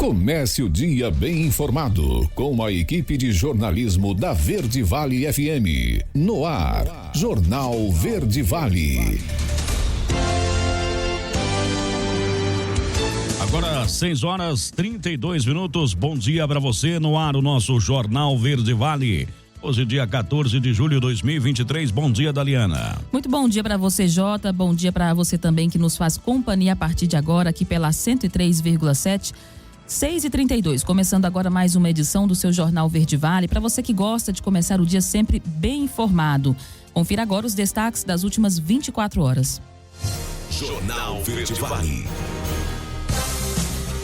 Comece o dia bem informado com a equipe de jornalismo da Verde Vale FM. No ar, Jornal Verde Vale. Agora 6h32. Bom dia para você. No ar o nosso Jornal Verde Vale. Hoje, dia 14 de julho de 2023. Bom dia, Daliana. Muito bom dia para você, Jota. Bom dia para você também que nos faz companhia a partir de agora aqui pela 103,7. 6h32, começando agora mais uma edição do seu Jornal Verde Vale, para você que gosta de começar o dia sempre bem informado. Confira agora os destaques das últimas 24 horas. Jornal Verde Vale.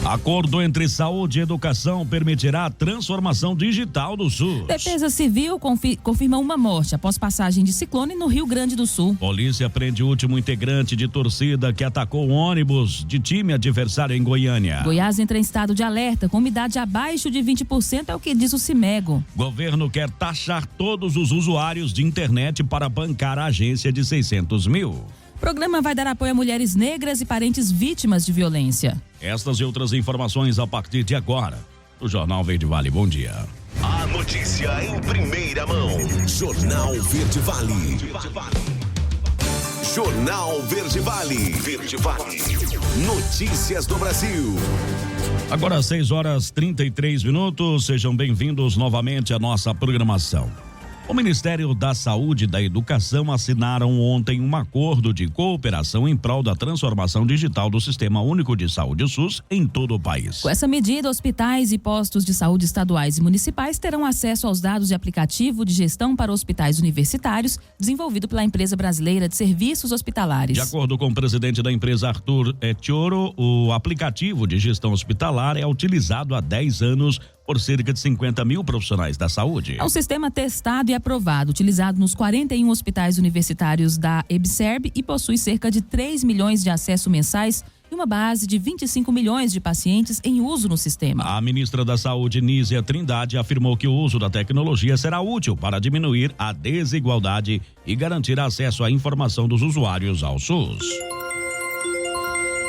Acordo entre saúde e educação permitirá a transformação digital do SUS. Defesa Civil confirma uma morte após passagem de ciclone no Rio Grande do Sul. Polícia prende o último integrante de torcida que atacou ônibus de time adversário em Goiânia. Goiás entra em estado de alerta com umidade abaixo de 20%, é o que diz o Cimego. Governo quer taxar todos os usuários de internet para bancar a agência de 600 mil. O programa vai dar apoio a mulheres negras e parentes vítimas de violência. Estas e outras informações a partir de agora. O Jornal Verde Vale, bom dia. A notícia em primeira mão. Jornal Verde Vale. Jornal Verde Vale. Verde Vale. Notícias do Brasil. Agora 6h33. Sejam bem-vindos novamente à nossa programação. O Ministério da Saúde e da Educação assinaram ontem um acordo de cooperação em prol da transformação digital do Sistema Único de Saúde SUS em todo o país. Com essa medida, hospitais e postos de saúde estaduais e municipais terão acesso aos dados de aplicativo de gestão para hospitais universitários, desenvolvido pela Empresa Brasileira de Serviços Hospitalares. De acordo com o presidente da empresa, Arthur Etioro, o aplicativo de gestão hospitalar é utilizado há 10 anos por cerca de 50 mil profissionais da saúde. É um sistema testado e aprovado, utilizado nos 41 hospitais universitários da EBSERB e possui cerca de 3 milhões de acessos mensais e uma base de 25 milhões de pacientes em uso no sistema. A ministra da Saúde, Nízia Trindade, afirmou que o uso da tecnologia será útil para diminuir a desigualdade e garantir acesso à informação dos usuários ao SUS.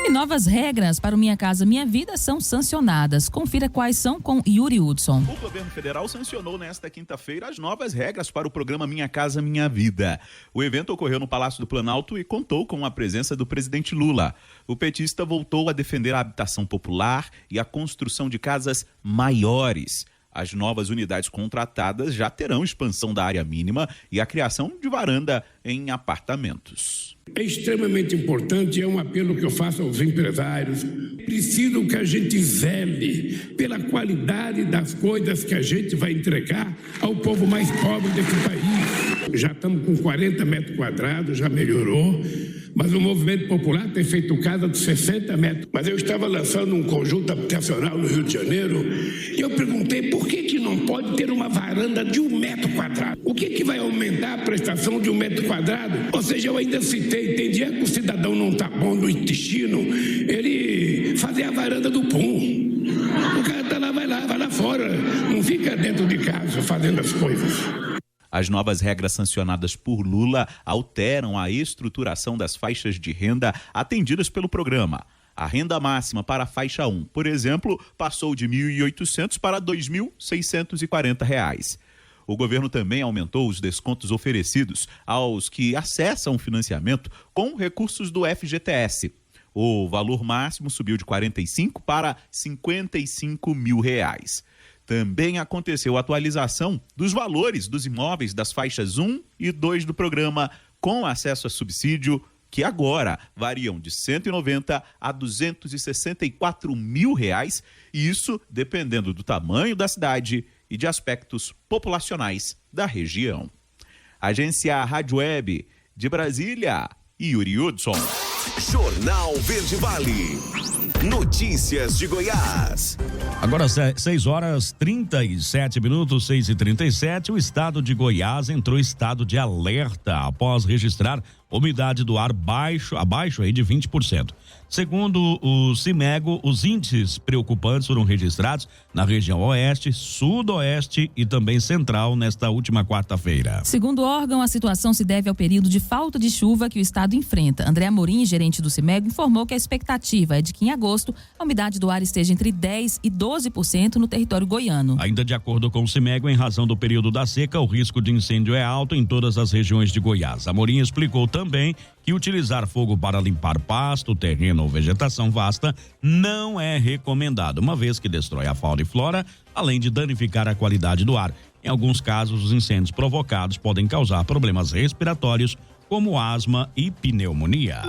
E novas regras para o Minha Casa Minha Vida são sancionadas. Confira quais são com Yuri Hudson. O governo federal sancionou nesta quinta-feira as novas regras para o programa Minha Casa Minha Vida. O evento ocorreu no Palácio do Planalto e contou com a presença do presidente Lula. O petista voltou a defender a habitação popular e a construção de casas maiores. As novas unidades contratadas já terão expansão da área mínima e a criação de varanda em apartamentos. É extremamente importante, é um apelo que eu faço aos empresários. Preciso que a gente zele pela qualidade das coisas que a gente vai entregar ao povo mais pobre desse país. Já estamos com 40 metros quadrados, já melhorou, mas o movimento popular tem feito casa de 60 metros. Mas eu estava lançando um conjunto habitacional no Rio de Janeiro e eu perguntei por que não pode ter uma varanda de 1 metro quadrado? O que vai aumentar a prestação de 1 metro quadrado? Ou seja, eu ainda citei, tem dia que o cidadão não está bom no intestino, ele fazer a varanda do pum. O cara está lá, vai lá fora, não fica dentro de casa fazendo as coisas. As novas regras sancionadas por Lula alteram a estruturação das faixas de renda atendidas pelo programa. A renda máxima para a faixa 1, por exemplo, passou de R$ 1.800 para R$ 2.640. O governo também aumentou os descontos oferecidos aos que acessam o financiamento com recursos do FGTS. O valor máximo subiu de R$ 45 para R$ 55 mil. Também aconteceu a atualização dos valores dos imóveis das faixas 1 e 2 do programa, com acesso a subsídio, que agora variam de R$ 190 a R$ 264 mil, e isso dependendo do tamanho da cidade e de aspectos populacionais da região. Agência Rádio Web de Brasília, Yuri Hudson. Jornal Verde Vale. Notícias de Goiás. Agora 6h37, 6h37, o estado de Goiás entrou em estado de alerta após registrar umidade do ar abaixo aí de 20%. Segundo o Cimego, os índices preocupantes foram registrados na região oeste, sudoeste e também central nesta última quarta-feira. Segundo o órgão, a situação se deve ao período de falta de chuva que o estado enfrenta. André Amorim, gerente do CIMEG, informou que a expectativa é de que em agosto a umidade do ar esteja entre 10% e 12% no território goiano. Ainda de acordo com o CIMEG, em razão do período da seca, o risco de incêndio é alto em todas as regiões de Goiás. Amorim explicou também que utilizar fogo para limpar pasto, terreno ou vegetação vasta não é recomendado, uma vez que destrói a fauna e flora, além de danificar a qualidade do ar. Em alguns casos, os incêndios provocados podem causar problemas respiratórios, como asma e pneumonia.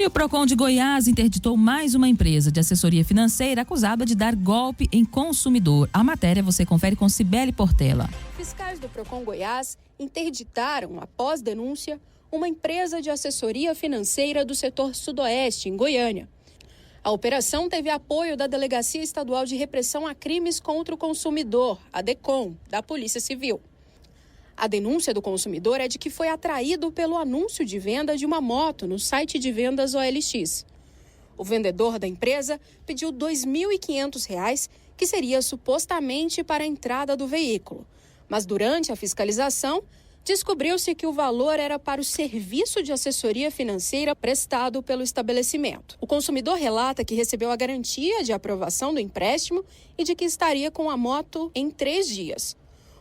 E o Procon de Goiás interditou mais uma empresa de assessoria financeira acusada de dar golpe em consumidor. A matéria você confere com Cibele Portela. Fiscais do Procon Goiás interditaram, após denúncia, uma empresa de assessoria financeira do setor sudoeste, em Goiânia. A operação teve apoio da Delegacia Estadual de Repressão a Crimes contra o Consumidor, a DECOM, da Polícia Civil. A denúncia do consumidor é de que foi atraído pelo anúncio de venda de uma moto no site de vendas OLX. O vendedor da empresa pediu R$ 2.500, que seria supostamente para a entrada do veículo. Mas durante a fiscalização, descobriu-se que o valor era para o serviço de assessoria financeira prestado pelo estabelecimento. O consumidor relata que recebeu a garantia de aprovação do empréstimo e de que estaria com a moto em 3 dias.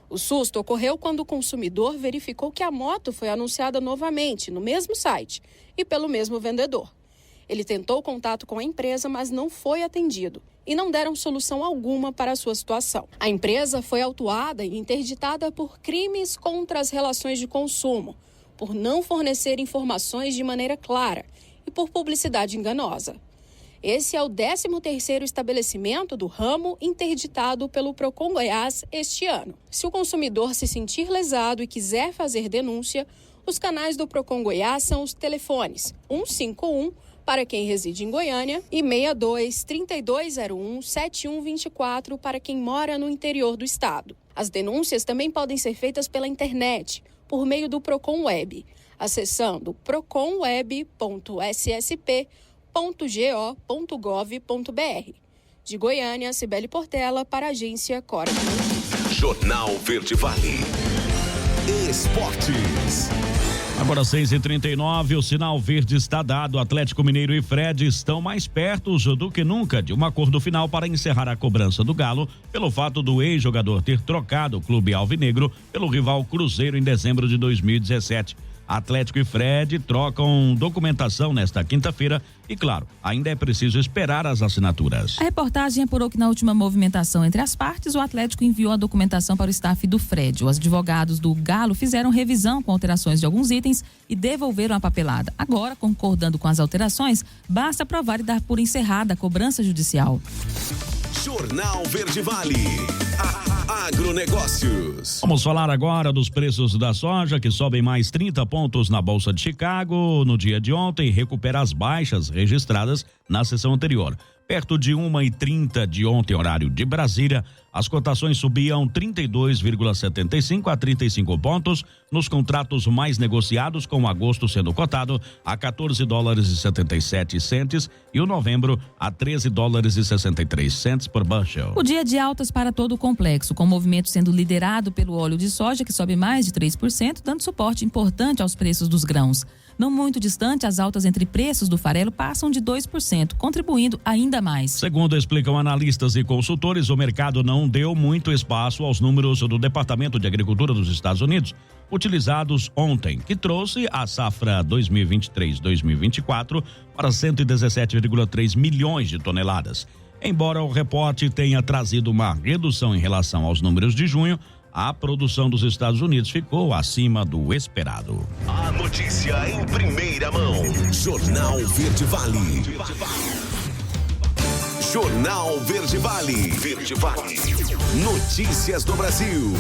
O susto ocorreu quando o consumidor verificou que a moto foi anunciada novamente no mesmo site e pelo mesmo vendedor. Ele tentou contato com a empresa, mas não foi atendido e não deram solução alguma para a sua situação. A empresa foi autuada e interditada por crimes contra as relações de consumo, por não fornecer informações de maneira clara e por publicidade enganosa. Esse é o 13º estabelecimento do ramo interditado pelo Procon Goiás este ano. Se o consumidor se sentir lesado e quiser fazer denúncia, os canais do Procon Goiás são os telefones 151 para quem reside em Goiânia e 62-3201-7124 para quem mora no interior do estado. As denúncias também podem ser feitas pela internet, por meio do Procon Web, acessando proconweb.ssp.go.gov.br. De Goiânia, Cibele Portela para a agência Cora de Notícias. Jornal Verde Vale. Esportes. Agora 6h39, o sinal verde está dado. Atlético Mineiro e Fred estão mais perto do que nunca de um acordo final para encerrar a cobrança do Galo pelo fato do ex-jogador ter trocado o clube alvinegro pelo rival Cruzeiro em dezembro de 2017. Atlético e Fred trocam documentação nesta quinta-feira e, claro, ainda é preciso esperar as assinaturas. A reportagem apurou que na última movimentação entre as partes, o Atlético enviou a documentação para o staff do Fred. Os advogados do Galo fizeram revisão com alterações de alguns itens e devolveram a papelada. Agora, concordando com as alterações, basta aprovar e dar por encerrada a cobrança judicial. Jornal Verde Vale. Agronegócios. Vamos falar agora dos preços da soja, que sobem mais 30 pontos na Bolsa de Chicago no dia de ontem e recupera as baixas registradas na sessão anterior. Perto de 1h30 de ontem, horário de Brasília, as cotações subiam 32,75 a 35 pontos nos contratos mais negociados, com agosto sendo cotado a $14,77 e o novembro a $13,63 por bushel. O dia de altas para todo o complexo, com o movimento sendo liderado pelo óleo de soja, que sobe mais de 3%, dando suporte importante aos preços dos grãos. Não muito distante, as altas entre preços do farelo passam de 2%, contribuindo ainda mais. Segundo explicam analistas e consultores, o mercado não deu muito espaço aos números do Departamento de Agricultura dos Estados Unidos, utilizados ontem, que trouxe a safra 2023-2024 para 117,3 milhões de toneladas. Embora o reporte tenha trazido uma redução em relação aos números de junho, a produção dos Estados Unidos ficou acima do esperado. A notícia em primeira mão. Jornal Verde Vale. Jornal Verde Vale. Verde Vale. Notícias do Brasil.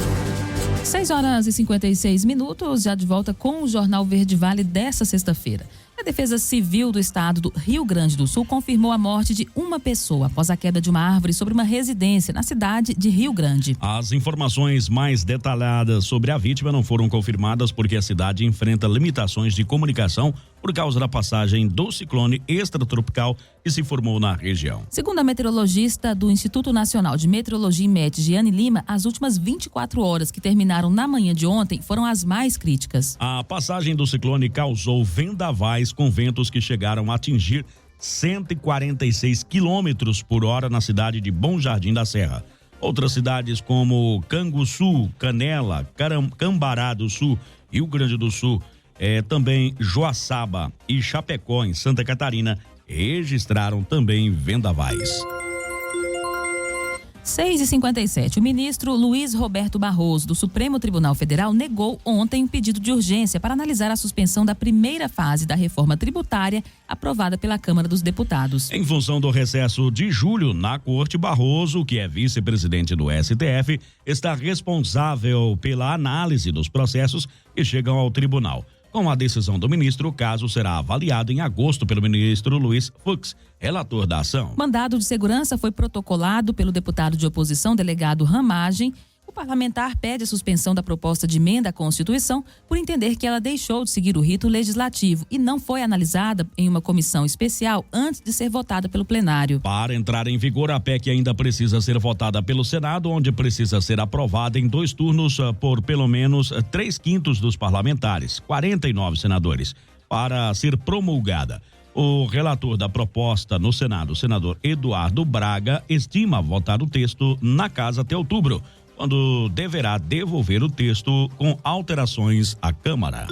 6h56, já de volta com o Jornal Verde Vale dessa sexta-feira. A Defesa Civil do Estado do Rio Grande do Sul confirmou a morte de uma pessoa após a queda de uma árvore sobre uma residência na cidade de Rio Grande. As informações mais detalhadas sobre a vítima não foram confirmadas porque a cidade enfrenta limitações de comunicação por causa da passagem do ciclone extratropical que se formou na região. Segundo a meteorologista do Instituto Nacional de Meteorologia e MET, Giane Lima, as últimas 24 horas que terminaram na manhã de ontem foram as mais críticas. A passagem do ciclone causou vendavais locais com ventos que chegaram a atingir 146 quilômetros por hora na cidade de Bom Jardim da Serra. Outras cidades como Canguçu, Canela, Cambará do Sul, Rio Grande do Sul, também Joaçaba e Chapecó, em Santa Catarina, registraram também vendavais. 6h57. O ministro Luiz Roberto Barroso, do Supremo Tribunal Federal, negou ontem um pedido de urgência para analisar a suspensão da primeira fase da reforma tributária aprovada pela Câmara dos Deputados. Em função do recesso de julho na Corte, Barroso, que é vice-presidente do STF, está responsável pela análise dos processos que chegam ao tribunal. Com a decisão do ministro, o caso será avaliado em agosto pelo ministro Luiz Fux, relator da ação. Mandado de segurança foi protocolado pelo deputado de oposição, delegado Ramagem. O parlamentar pede a suspensão da proposta de emenda à Constituição por entender que ela deixou de seguir o rito legislativo e não foi analisada em uma comissão especial antes de ser votada pelo plenário. Para entrar em vigor, a PEC ainda precisa ser votada pelo Senado, onde precisa ser aprovada em 2 turnos por pelo menos 3/5 dos parlamentares, 49 senadores, para ser promulgada. O relator da proposta no Senado, o senador Eduardo Braga, estima votar o texto na casa até outubro, quando deverá devolver o texto com alterações à Câmara.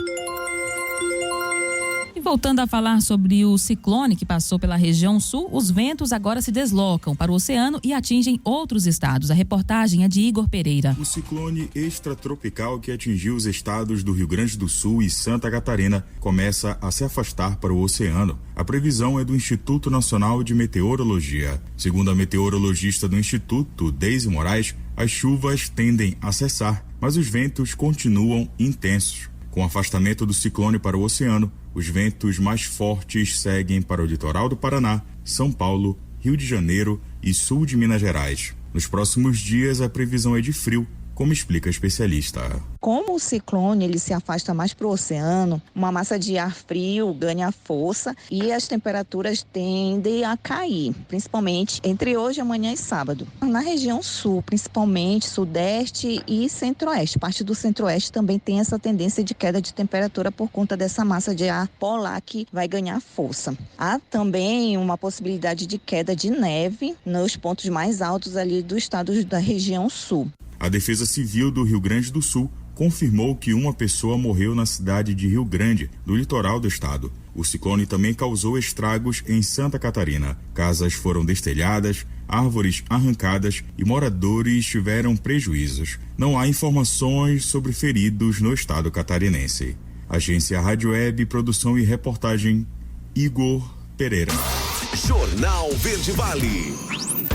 E voltando a falar sobre o ciclone que passou pela região sul, os ventos agora se deslocam para o oceano e atingem outros estados. A reportagem é de Igor Pereira. O ciclone extratropical que atingiu os estados do Rio Grande do Sul e Santa Catarina começa a se afastar para o oceano. A previsão é do Instituto Nacional de Meteorologia. Segundo a meteorologista do Instituto, Deise Moraes, as chuvas tendem a cessar, mas os ventos continuam intensos. Com o afastamento do ciclone para o oceano, os ventos mais fortes seguem para o litoral do Paraná, São Paulo, Rio de Janeiro e sul de Minas Gerais. Nos próximos dias, a previsão é de frio, como explica a especialista. Como o ciclone ele se afasta mais para o oceano, uma massa de ar frio ganha força e as temperaturas tendem a cair, principalmente entre hoje, amanhã e sábado. Na região sul, principalmente sudeste e centro-oeste, parte do centro-oeste também tem essa tendência de queda de temperatura por conta dessa massa de ar polar que vai ganhar força. Há também uma possibilidade de queda de neve nos pontos mais altos ali do estado da região sul. A Defesa Civil do Rio Grande do Sul confirmou que uma pessoa morreu na cidade de Rio Grande, no litoral do estado. O ciclone também causou estragos em Santa Catarina. Casas foram destelhadas, árvores arrancadas e moradores tiveram prejuízos. Não há informações sobre feridos no estado catarinense. Agência Rádio Web, produção e reportagem, Igor Pereira. Jornal Verde Vale.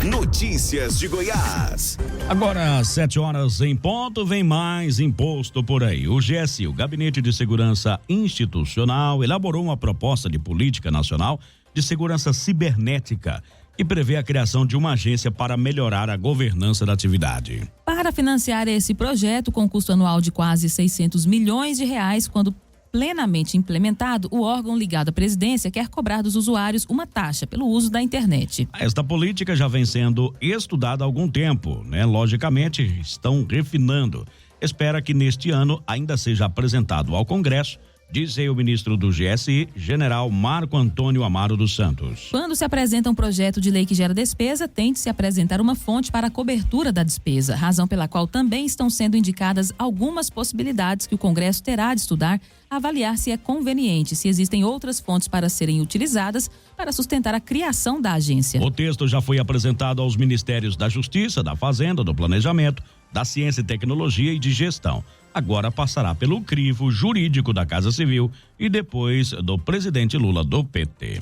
Notícias de Goiás. Agora, 7h em ponto, vem mais imposto por aí. O GSI, o Gabinete de Segurança Institucional, elaborou uma proposta de política nacional de segurança cibernética que prevê a criação de uma agência para melhorar a governança da atividade. Para financiar esse projeto, com custo anual de quase R$600 milhões, quando plenamente implementado, o órgão ligado à presidência quer cobrar dos usuários uma taxa pelo uso da internet. Esta política já vem sendo estudada há algum tempo, né? Logicamente, estão refinando. Espera que neste ano ainda seja apresentado ao Congresso, diz aí o ministro do GSI, general Marco Antônio Amaro dos Santos. Quando se apresenta um projeto de lei que gera despesa, tem de se apresentar uma fonte para a cobertura da despesa, razão pela qual também estão sendo indicadas algumas possibilidades que o Congresso terá de estudar, avaliar se é conveniente, se existem outras fontes para serem utilizadas para sustentar a criação da agência. O texto já foi apresentado aos Ministérios da Justiça, da Fazenda, do Planejamento, da Ciência e Tecnologia e de Gestão. Agora passará pelo crivo jurídico da Casa Civil e depois do presidente Lula do PT.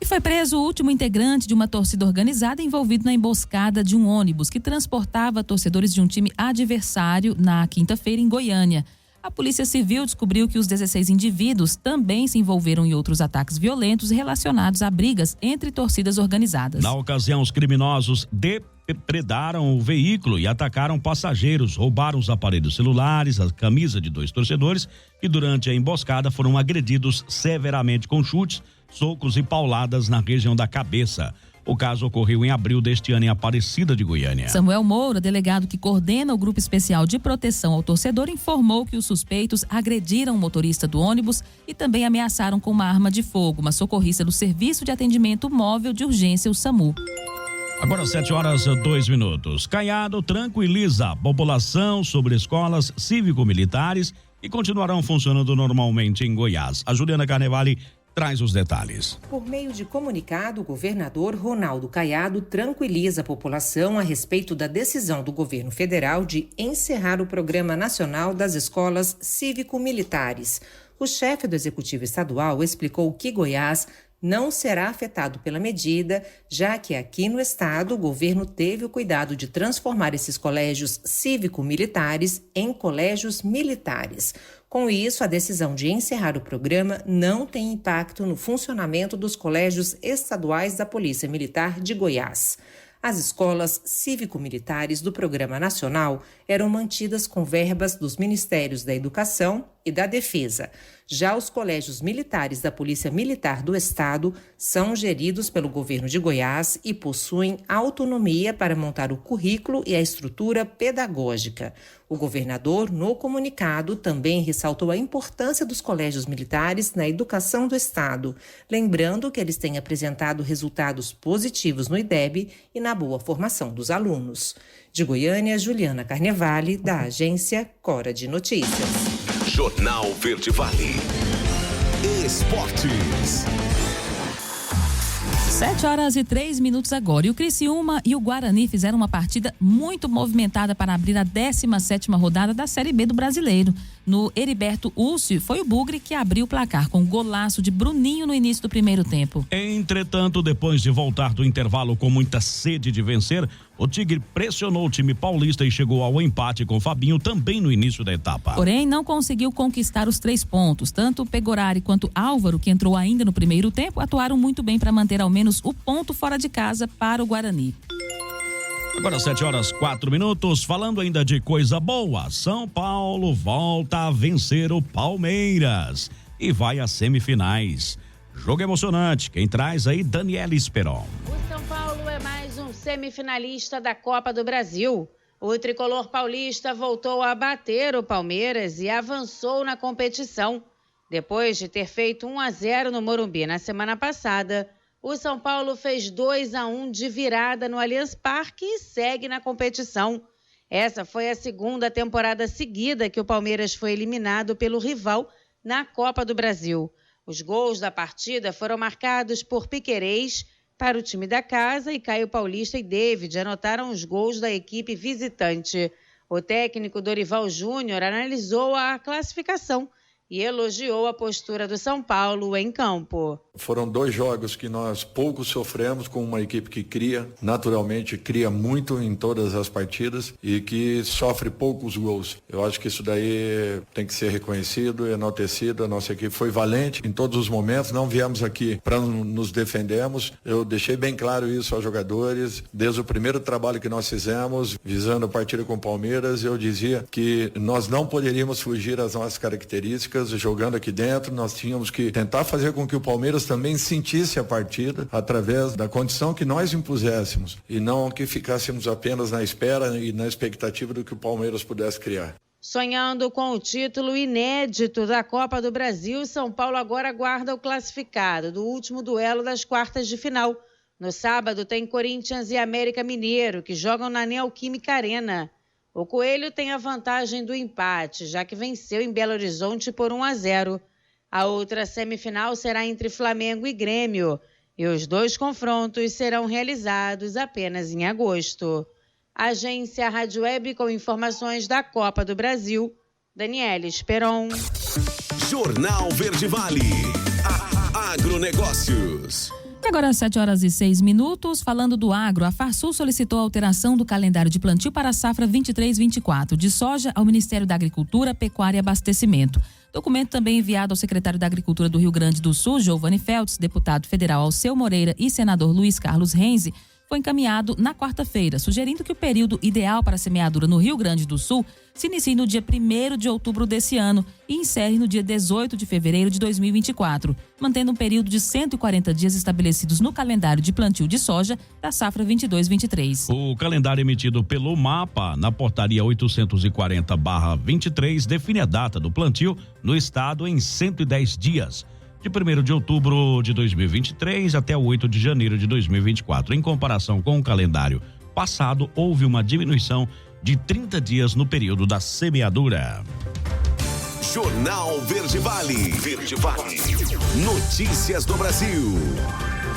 E foi preso o último integrante de uma torcida organizada envolvido na emboscada de um ônibus que transportava torcedores de um time adversário na quinta-feira em Goiânia. A Polícia Civil descobriu que os 16 indivíduos também se envolveram em outros ataques violentos relacionados a brigas entre torcidas organizadas. Na ocasião, os criminosos depredaram o veículo e atacaram passageiros, roubaram os aparelhos celulares, a camisa de 2 torcedores que durante a emboscada foram agredidos severamente com chutes, socos e pauladas na região da cabeça. O caso ocorreu em abril deste ano em Aparecida de Goiânia. Samuel Moura, delegado que coordena o Grupo Especial de Proteção ao Torcedor, informou que os suspeitos agrediram o motorista do ônibus e também ameaçaram com uma arma de fogo uma socorrista do Serviço de Atendimento Móvel de Urgência, o SAMU. Agora 7h02. Caiado tranquiliza a população sobre escolas cívico-militares que continuarão funcionando normalmente em Goiás. A Juliana Carnevale traz os detalhes. Por meio de comunicado, o governador Ronaldo Caiado tranquiliza a população a respeito da decisão do governo federal de encerrar o Programa Nacional das Escolas Cívico-Militares. O chefe do Executivo Estadual explicou que Goiás não será afetado pela medida, já que aqui no estado o governo teve o cuidado de transformar esses colégios cívico-militares em colégios militares. Com isso, a decisão de encerrar o programa não tem impacto no funcionamento dos colégios estaduais da Polícia Militar de Goiás. As escolas cívico-militares do Programa Nacional eram mantidas com verbas dos Ministérios da Educação e da Defesa. Já os colégios militares da Polícia Militar do Estado são geridos pelo governo de Goiás e possuem autonomia para montar o currículo e a estrutura pedagógica. O governador, no comunicado, também ressaltou a importância dos colégios militares na educação do Estado, lembrando que eles têm apresentado resultados positivos no IDEB e na boa formação dos alunos. De Goiânia, Juliana Carnevale, da agência Cora de Notícias. Jornal Verde Vale. Esportes. 7h03 agora. E o Criciúma e o Guarani fizeram uma partida muito movimentada para abrir a 17ª rodada da Série B do Brasileiro. No Heriberto Ulcio, foi o Bugre que abriu o placar com golaço de Bruninho no início do primeiro tempo. Entretanto, depois de voltar do intervalo com muita sede de vencer, o Tigre pressionou o time paulista e chegou ao empate com Fabinho também no início da etapa. Porém, não conseguiu conquistar os 3 pontos. Tanto o Pegorari quanto Álvaro, que entrou ainda no primeiro tempo, atuaram muito bem para manter ao menos o ponto fora de casa para o Guarani. Agora 7h04. Falando ainda de coisa boa, São Paulo volta a vencer o Palmeiras e vai às semifinais. Jogo emocionante. Quem traz aí, Daniela Esperon. O São Paulo é mais um semifinalista da Copa do Brasil. O tricolor paulista voltou a bater o Palmeiras e avançou na competição. Depois de ter feito 1-0 no Morumbi na semana passada, o São Paulo fez 2-1 de virada no Allianz Parque e segue na competição. Essa foi a segunda temporada seguida que o Palmeiras foi eliminado pelo rival na Copa do Brasil. Os gols da partida foram marcados por Piquerez para o time da casa e Caio Paulista e David anotaram os gols da equipe visitante. O técnico Dorival Júnior analisou a classificação e elogiou a postura do São Paulo em campo. Foram 2 jogos que nós pouco sofremos com uma equipe que naturalmente cria muito em todas as partidas e que sofre poucos gols. Eu acho que isso daí tem que ser reconhecido, enaltecido. A nossa equipe foi valente em todos os momentos, não viemos aqui para nos defendermos. Eu deixei bem claro isso aos jogadores, desde o primeiro trabalho que nós fizemos, visando a partida com o Palmeiras, eu dizia que nós não poderíamos fugir às nossas características. Jogando aqui dentro, nós tínhamos que tentar fazer com que o Palmeiras também sentisse a partida através da condição que nós impuséssemos e não que ficássemos apenas na espera e na expectativa do que o Palmeiras pudesse criar. Sonhando com o título inédito da Copa do Brasil, São Paulo agora aguarda o classificado do último duelo das quartas de final. No sábado tem Corinthians e América Mineiro, que jogam na Neoquímica Arena. O Coelho tem a vantagem do empate, já que venceu em Belo Horizonte por 1-0. A outra semifinal será entre Flamengo e Grêmio, e os 2 confrontos serão realizados apenas em agosto. Agência Rádio Web com informações da Copa do Brasil, Daniela Esperon. Jornal Verde Vale. Agronegócios. E agora, 7h06, falando do agro, a Farsul solicitou a alteração do calendário de plantio para a safra 23-24, de soja ao Ministério da Agricultura, Pecuária e Abastecimento. Documento também enviado ao secretário da Agricultura do Rio Grande do Sul, Giovanni Feltz, deputado federal Alceu Moreira e senador Luiz Carlos Renzi, foi encaminhado na quarta-feira, sugerindo que o período ideal para a semeadura no Rio Grande do Sul se inicie no dia 1º de outubro desse ano e encerre no dia 18 de fevereiro de 2024, mantendo um período de 140 dias estabelecidos no calendário de plantio de soja da safra 22-23. O calendário emitido pelo MAPA na portaria 840/23 define a data do plantio no estado em 110 dias, de 1º de outubro de 2023 até 8 de janeiro de 2024. Em comparação com o calendário passado, houve uma diminuição de 30 dias no período da semeadura. Jornal Verde Vale. Verde Vale. Notícias do Brasil.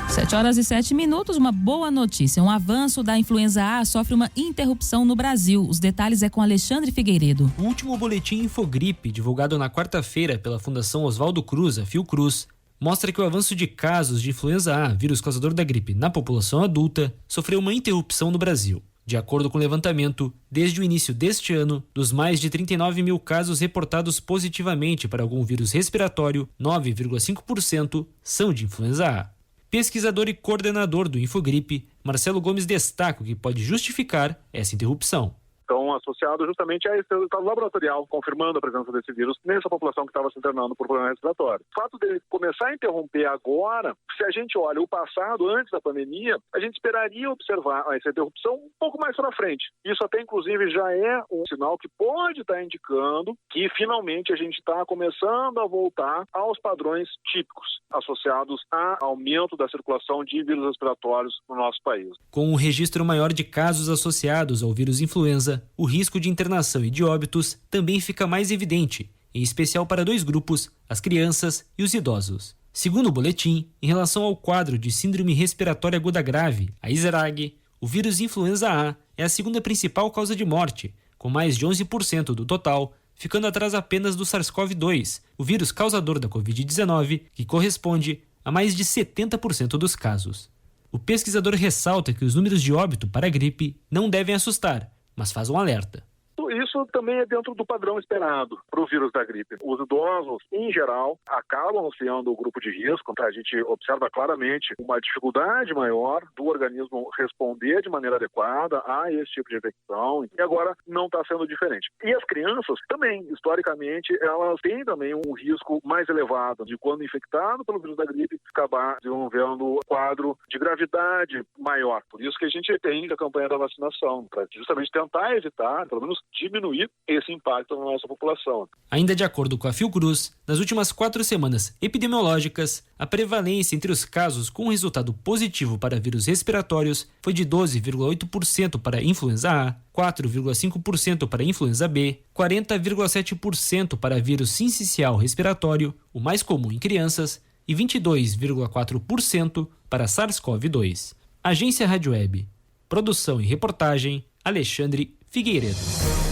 7h07, uma boa notícia. Um avanço da influenza A sofre uma interrupção no Brasil. Os detalhes é com Alexandre Figueiredo. O último boletim Infogripe, divulgado na quarta-feira pela Fundação Oswaldo Cruz, a Fiocruz, mostra que o avanço de casos de influenza A, vírus causador da gripe, na população adulta, sofreu uma interrupção no Brasil. De acordo com o levantamento, desde o início deste ano, dos mais de 39 mil casos reportados positivamente para algum vírus respiratório, 9,5% são de influenza A. Pesquisador e coordenador do Infogripe, Marcelo Gomes destaca o que pode justificar essa interrupção. Então, associado justamente a esse resultado laboratorial, confirmando a presença desse vírus nessa população que estava se internando por problema respiratório. O fato dele começar a interromper agora, se a gente olha o passado, antes da pandemia, a gente esperaria observar essa interrupção um pouco mais para frente. Isso até, inclusive, já é um sinal que pode estar indicando que, finalmente, a gente está começando a voltar aos padrões típicos associados ao aumento da circulação de vírus respiratórios no nosso país. Com um registro maior de casos associados ao vírus influenza, o risco de internação e de óbitos também fica mais evidente, em especial para dois grupos, as crianças e os idosos. Segundo o boletim, em relação ao quadro de síndrome respiratória aguda grave, a ISRAG, o vírus influenza A é a segunda principal causa de morte, com mais de 11% do total, ficando atrás apenas do SARS-CoV-2, o vírus causador da Covid-19, que corresponde a mais de 70% dos casos. O pesquisador ressalta que os números de óbito para a gripe não devem assustar, mas faz um alerta. Isso também é dentro do padrão esperado para o vírus da gripe. Os idosos, em geral, acabam sendo o grupo de risco. A gente observa claramente uma dificuldade maior do organismo responder de maneira adequada a esse tipo de infecção. E agora não está sendo diferente. E as crianças também, historicamente, elas têm também um risco mais elevado de, quando infectado pelo vírus da gripe, acabar desenvolvendo um quadro de gravidade maior. Por isso que a gente tem a campanha da vacinação, para justamente tentar evitar, pelo menos diminuir esse impacto na nossa população. Ainda de acordo com a Fiocruz, nas últimas 4 semanas epidemiológicas, a prevalência entre os casos com resultado positivo para vírus respiratórios foi de 12,8% para influenza A, 4,5% para influenza B, 40,7% para vírus sincicial respiratório, o mais comum em crianças, e 22,4% para SARS-CoV-2. Agência Rádio Web. Produção e reportagem, Alexandre Figueiredo.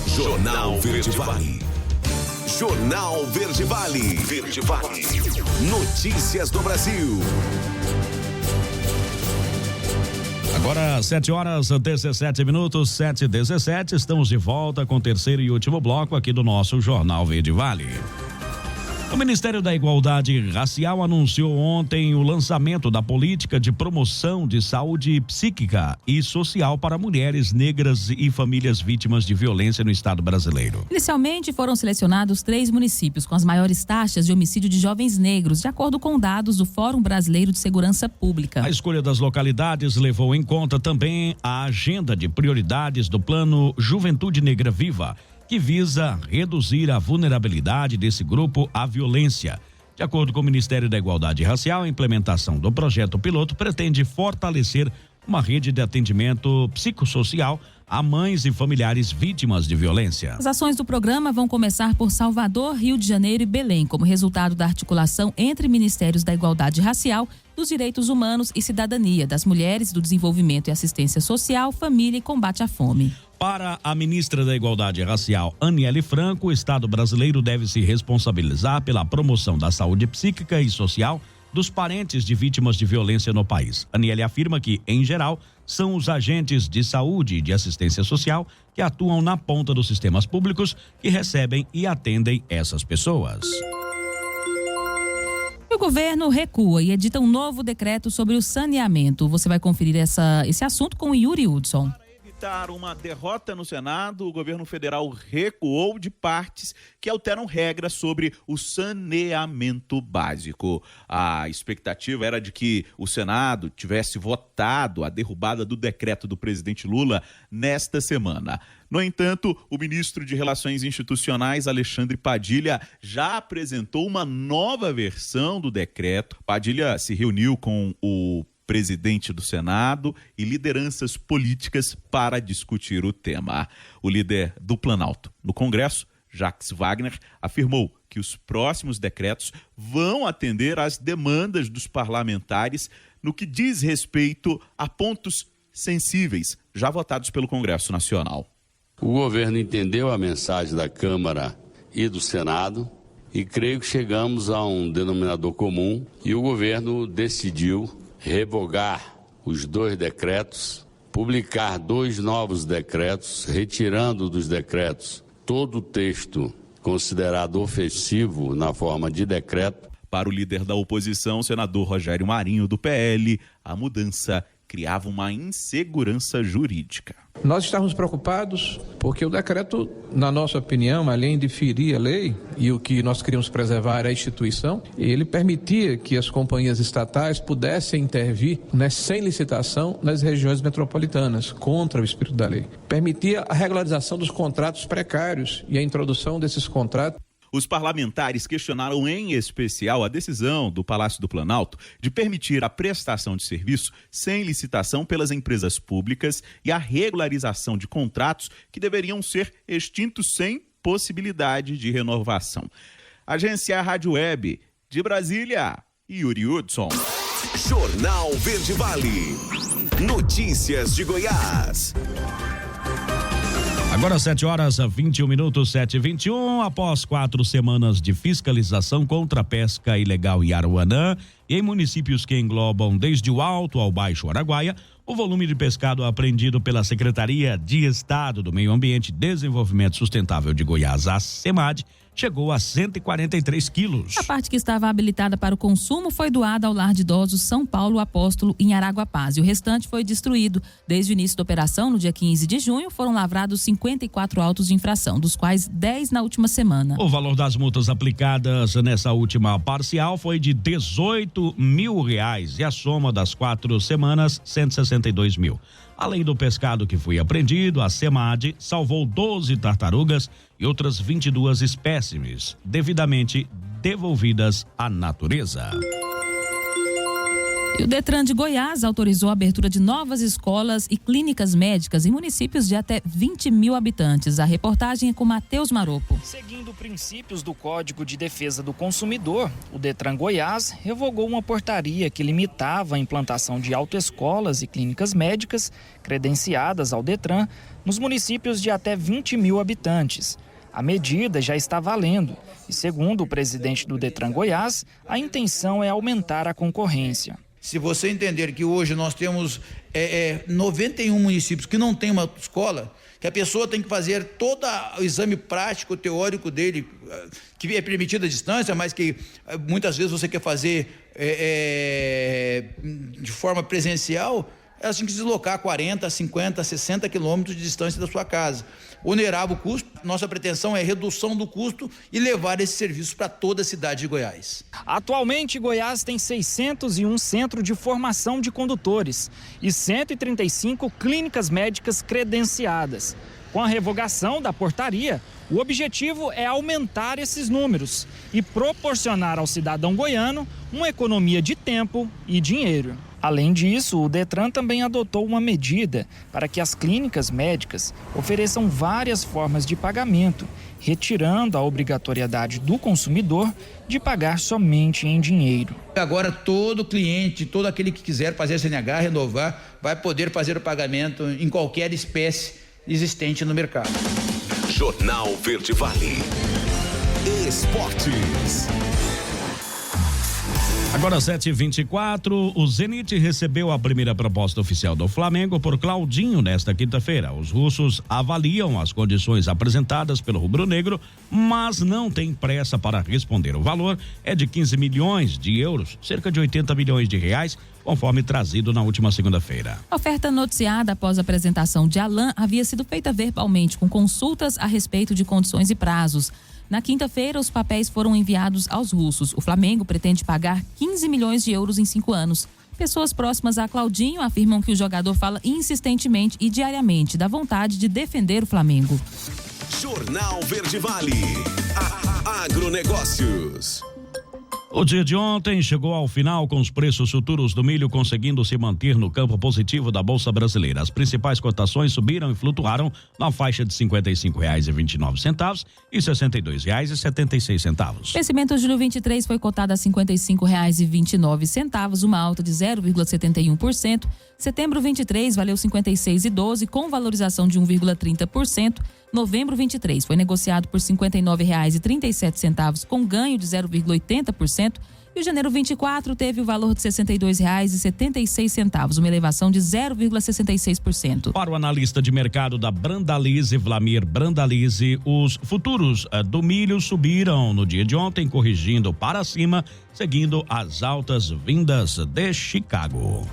Jornal Verde Vale. Jornal Verde Vale. Verde Vale. Notícias do Brasil. Agora 7h17, 7h17, estamos de volta com o terceiro e último bloco aqui do nosso Jornal Verde Vale. O Ministério da Igualdade Racial anunciou ontem o lançamento da política de promoção de saúde psíquica e social para mulheres negras e famílias vítimas de violência no estado brasileiro. Inicialmente foram selecionados 3 municípios com as maiores taxas de homicídio de jovens negros, de acordo com dados do Fórum Brasileiro de Segurança Pública. A escolha das localidades levou em conta também a agenda de prioridades do Plano Juventude Negra Viva, que visa reduzir a vulnerabilidade desse grupo à violência. De acordo com o Ministério da Igualdade Racial, a implementação do projeto piloto pretende fortalecer uma rede de atendimento psicossocial a mães e familiares vítimas de violência. As ações do programa vão começar por Salvador, Rio de Janeiro e Belém, como resultado da articulação entre Ministérios da Igualdade Racial, dos Direitos Humanos e Cidadania, das Mulheres, do Desenvolvimento e Assistência Social, Família e Combate à Fome. Para a ministra da Igualdade Racial, Aniele Franco, o Estado brasileiro deve se responsabilizar pela promoção da saúde psíquica e social dos parentes de vítimas de violência no país. Aniele afirma que, em geral, são os agentes de saúde e de assistência social que atuam na ponta dos sistemas públicos que recebem e atendem essas pessoas. O governo recua e edita um novo decreto sobre o saneamento. Você vai conferir esse assunto com o Yuri Hudson. Para uma derrota no Senado, o governo federal recuou de partes que alteram regras sobre o saneamento básico. A expectativa era de que o Senado tivesse votado a derrubada do decreto do presidente Lula nesta semana. No entanto, o ministro de Relações Institucionais, Alexandre Padilha, já apresentou uma nova versão do decreto. Padilha se reuniu com o presidente do Senado e lideranças políticas para discutir o tema. O líder do Planalto no Congresso, Jacques Wagner, afirmou que os próximos decretos vão atender às demandas dos parlamentares no que diz respeito a pontos sensíveis já votados pelo Congresso Nacional. O governo entendeu a mensagem da Câmara e do Senado e creio que chegamos a um denominador comum e o governo decidiu revogar os 2 decretos, publicar 2 novos decretos, retirando dos decretos todo o texto considerado ofensivo na forma de decreto. Para o líder da oposição, o senador Rogério Marinho, do PL, a mudança criava uma insegurança jurídica. Nós estávamos preocupados porque o decreto, na nossa opinião, além de ferir a lei, e o que nós queríamos preservar era a instituição, ele permitia que as companhias estatais pudessem intervir, sem licitação, nas regiões metropolitanas, contra o espírito da lei. Permitia a regularização dos contratos precários e a introdução desses contratos. Os parlamentares questionaram em especial a decisão do Palácio do Planalto de permitir a prestação de serviço sem licitação pelas empresas públicas e a regularização de contratos que deveriam ser extintos sem possibilidade de renovação. Agência Rádio Web de Brasília, Yuri Hudson. Jornal Verde Vale. Notícias de Goiás. Agora 7h21, 7h21, após 4 semanas de fiscalização contra a pesca ilegal em Aruanã e em municípios que englobam desde o Alto ao Baixo Araguaia, o volume de pescado apreendido pela Secretaria de Estado do Meio Ambiente e Desenvolvimento Sustentável de Goiás, a SEMAD, chegou a 143 quilos. A parte que estava habilitada para o consumo foi doada ao Lar de Idosos São Paulo Apóstolo, em Araguapaz, e o restante foi destruído. Desde o início da operação, no dia 15 de junho, foram lavrados 54 autos de infração, dos quais 10 na última semana. O valor das multas aplicadas nessa última parcial foi de R$18 mil e a soma das 4 semanas, 162 mil. Além do pescado que foi apreendido, a SEMAD salvou 12 tartarugas e outras 22 espécimes, devidamente devolvidas à natureza. E o Detran de Goiás autorizou a abertura de novas escolas e clínicas médicas em municípios de até 20 mil habitantes. A reportagem é com Matheus Maropo. Seguindo princípios do Código de Defesa do Consumidor, o Detran Goiás revogou uma portaria que limitava a implantação de autoescolas e clínicas médicas credenciadas ao Detran nos municípios de até 20 mil habitantes. A medida já está valendo e, segundo o presidente do Detran Goiás, a intenção é aumentar a concorrência. Se você entender que hoje nós temos 91 municípios que não tem uma escola, que a pessoa tem que fazer todo o exame prático, teórico dele, que é permitido à distância, mas que muitas vezes você quer fazer de forma presencial, ela tem que se deslocar 40, 50, 60 quilômetros de distância da sua casa. Onerava o custo, nossa pretensão é redução do custo e levar esses serviços para toda a cidade de Goiás. Atualmente, Goiás tem 601 centros de formação de condutores e 135 clínicas médicas credenciadas. Com a revogação da portaria, o objetivo é aumentar esses números e proporcionar ao cidadão goiano uma economia de tempo e dinheiro. Além disso, o Detran também adotou uma medida para que as clínicas médicas ofereçam várias formas de pagamento, retirando a obrigatoriedade do consumidor de pagar somente em dinheiro. Agora todo cliente, todo aquele que quiser fazer CNH, renovar, vai poder fazer o pagamento em qualquer espécie existente no mercado. Jornal Verde Vale. Esportes. Agora 7h24, o Zenit recebeu a primeira proposta oficial do Flamengo por Claudinho nesta quinta-feira. Os russos avaliam as condições apresentadas pelo rubro-negro, mas não tem pressa para responder. O valor é de 15 milhões de euros, cerca de 80 milhões de reais, conforme trazido na última segunda-feira. A oferta noticiada após a apresentação de Alain havia sido feita verbalmente, com consultas a respeito de condições e prazos. Na quinta-feira, os papéis foram enviados aos russos. O Flamengo pretende pagar 15 milhões de euros em 5 anos. Pessoas próximas a Claudinho afirmam que o jogador fala insistentemente e diariamente da vontade de defender o Flamengo. Jornal Verde Vale. Agronegócios. O dia de ontem chegou ao final com os preços futuros do milho conseguindo se manter no campo positivo da Bolsa Brasileira. As principais cotações subiram e flutuaram na faixa de R$ 55,29 e R$ 62,76. Vencimento julho 23 foi cotado a R$ 55,29, uma alta de 0,71%. Setembro 23 valeu R$ 56,12 com valorização de 1,30%. Novembro 23 foi negociado por R$ 59,37 com ganho de 0,80%. E o janeiro 24 teve o valor de R$ 62,76, uma elevação de 0,66%. Para o analista de mercado da Brandalize, Vlamir Brandalize, os futuros do milho subiram no dia de ontem, corrigindo para cima, seguindo as altas vindas de Chicago.